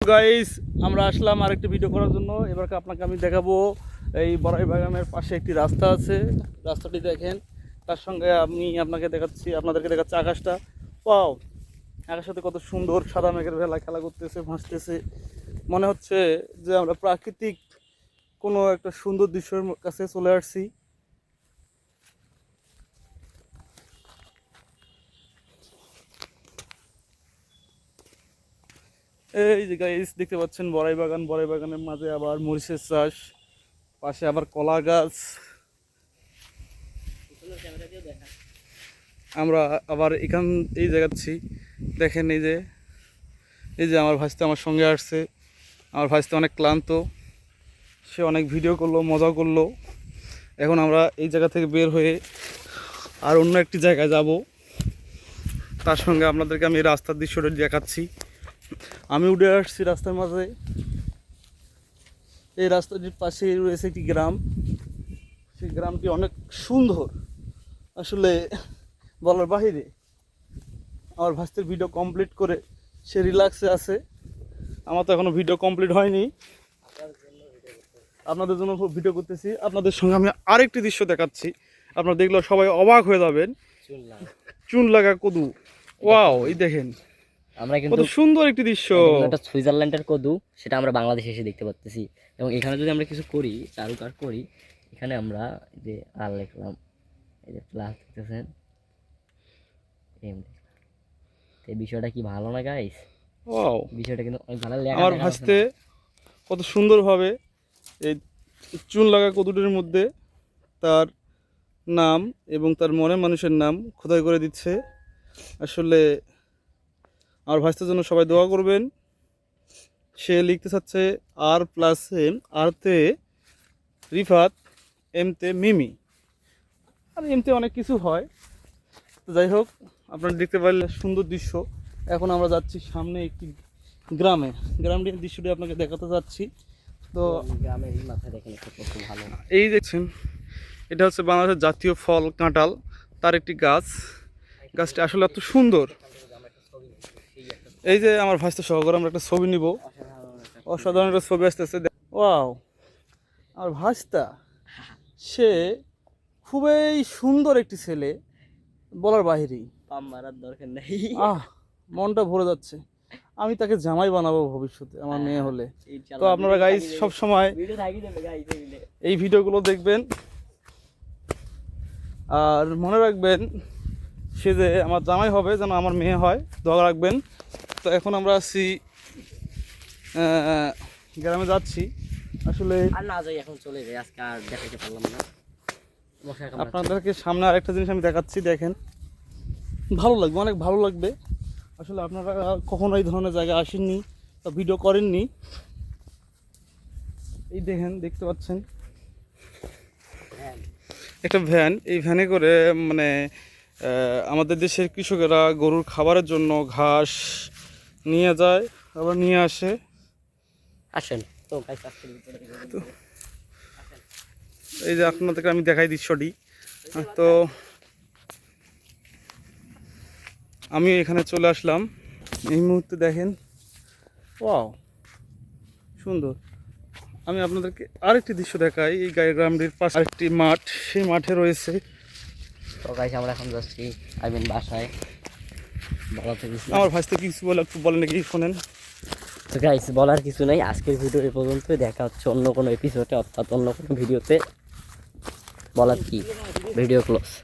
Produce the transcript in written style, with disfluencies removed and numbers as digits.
Guys, আমরা আসলাম আরেকটি video করার জন্য। এবার আপনাকে আমি দেখাবো এই বড়াই বাগানের পাশে একটি রাস্তা আছে। রাস্তাটি দেখেন, তার সঙ্গে আমি আপনাদেরকে দেখাচ্ছি আকাশটা। ওয়াও, আকাশের সাথে কত সুন্দর সাদা মেঘের ভেলা খেলা করতেছে, ভাসতেছে। মনে হচ্ছে যে আমরা প্রাকৃতিক কোনো একটা সুন্দর দৃশ্যের কাছে চলে আসছি। এই যে গাইস দেখতে পাচ্ছেন বড়াই বাগান, বড়াই বাগানের মাঝে আবার মরিচের চাষ, পাশে আবার কলা গাছ। আমরা আবার এই জায়গাচ্ছি দেখেন, এই যে আমার ভাইস্তে আমার সঙ্গে আসছে। আমার ভাইস্তে অনেক ক্লান্ত, সে অনেক ভিডিও করলো, মজা করলো। এখন আমরা এই জায়গা থেকে বের হয়ে আর অন্য একটি জায়গায় যাব। তার সঙ্গে আপনাদেরকে আমি রাস্তার দৃশ্যটা দেখাচ্ছি। আমি উঠে আসছি রাস্তার মাঝে। এই রাস্তাটির পাশে রয়েছে একটি গ্রাম। সেই গ্রামটি অনেক সুন্দর, আসলে বলার বাহিরে। আমার ভাস্তের ভিডিও কমপ্লিট করে সে রিল্যাক্সে আছে। আমার তো এখনো ভিডিও কমপ্লিট হয়নি, আপনাদের জন্য ভিডিও করতেছি। আপনাদের সঙ্গে আমি আরেকটি দৃশ্য দেখাচ্ছি, আপনারা দেখলেও সবাই অবাক হয়ে যাবেন। চুন লাগা কদু, ওয়াও! এই দেখেন, আমরা কিন্তু কত সুন্দর একটি দৃশ্য। এটা সুইজারল্যান্ডের কদু, সেটা আমরা বাংলাদেশে এসে দেখতে পাচ্ছি। এবং এখানে যদি আমরা কিছু করি, চারুকার করি, এখানে আমরা এই যে আর লিখলাম, এই যে প্লাস দেখতেছেন, এই বিষয়টা কি ভালো না গাইস? ওয়াও, বিষয়টা কিন্তু অনেক ভালো লেখা। আমার ভাসতে কত সুন্দরভাবে এই চুন লাগা কদুটির মধ্যে তার নাম এবং তার মনের মানুষের নাম খোদাই করে দিচ্ছে। আসলে আমার ভাইস্তের জন্য সবাই দোয়া করবেন। সে লিখতে চাচ্ছে R+M, আরতে রিফাত, এমতে মিমি, আর এমতে অনেক কিছু হয়। তো যাই হোক, আপনারা দেখতে পারলে সুন্দর দৃশ্য। এখন আমরা যাচ্ছি সামনে একটি গ্রামটির দৃশ্যটি আপনাকে দেখাতে যাচ্ছি। তো গ্রামের এই মাথায় দেখেন কত ভালো। এই দেখছেন, এটা হচ্ছে বাংলাদেশের জাতীয় ফল কাঁঠাল, তার একটি গাছটি আসলে এত সুন্দর। এই যে আমার ভাইস্তে সহকারে আমরা একটা ছবি নিব, অসাধারণ একটা ছবি আসতেছে। ওয়াও, আমার ভাইস্তা সে খুবই সুন্দর একটি ছেলে, বলার বাহিরেই। মারার দরকার নেই, মনটা ভরে যাচ্ছে। আমি তাকে জামাই বানাবো ভবিষ্যতে, আমার মেয়ে হলে। তো আপনারা গাইস সব সময় এই ভিডিওগুলো দেখবেন আর মনে রাখবেন, সে যে আমার জামাই হবে যেন আমার মেয়ে হয়, দোয়া রাখবেন। তো এখন আমরা আছি গ্রামে যাচ্ছি। আসলে আর না যাই, এখন চলে যাই, আজকে আর দেখাতে পারলাম না। আপনাদেরকে সামনে আরেকটা জিনিস আমি দেখাচ্ছি, দেখেন, ভালো লাগবে, অনেক ভালো লাগবে। আসলে আপনারা কখনো এই ধরনের জায়গায় আসেননি বা ভিডিও করেননি। এই দেখেন, দেখতে পাচ্ছেন একটা ভ্যান। এই ভ্যানে করে মানে আমাদের দেশের কৃষকেরা গরুর খাবারের জন্য ঘাস নিয়ে যায়, আবার নিয়ে আসে। আসেন তো এই যে আপনাদেরকে আমি দেখাই দৃশ্যটি। তো আমি এখানে চলে আসলাম এই মুহূর্তে। দেখেন, ওয়াও, সুন্দর। আমি আপনাদেরকে আরেকটি দৃশ্য দেখাই। এই গ্রামটির পাশে আরেকটি মাঠ, সেই মাঠে রয়েছে। তো গাইস, আমরা এখন যাচ্ছি আইবেন বাসায়। আমার ভাইস্তে কিছু বলে একটু বলেন, নাকি শোনেন। তো গাইস, বলার কিছু নাই। আজকের ভিডিও এই পর্যন্তই, দেখা হচ্ছে অন্য কোনো এপিসোডে, অর্থাৎ অন্য কোনো ভিডিওতে। বলার কি, ভিডিও ক্লোজ।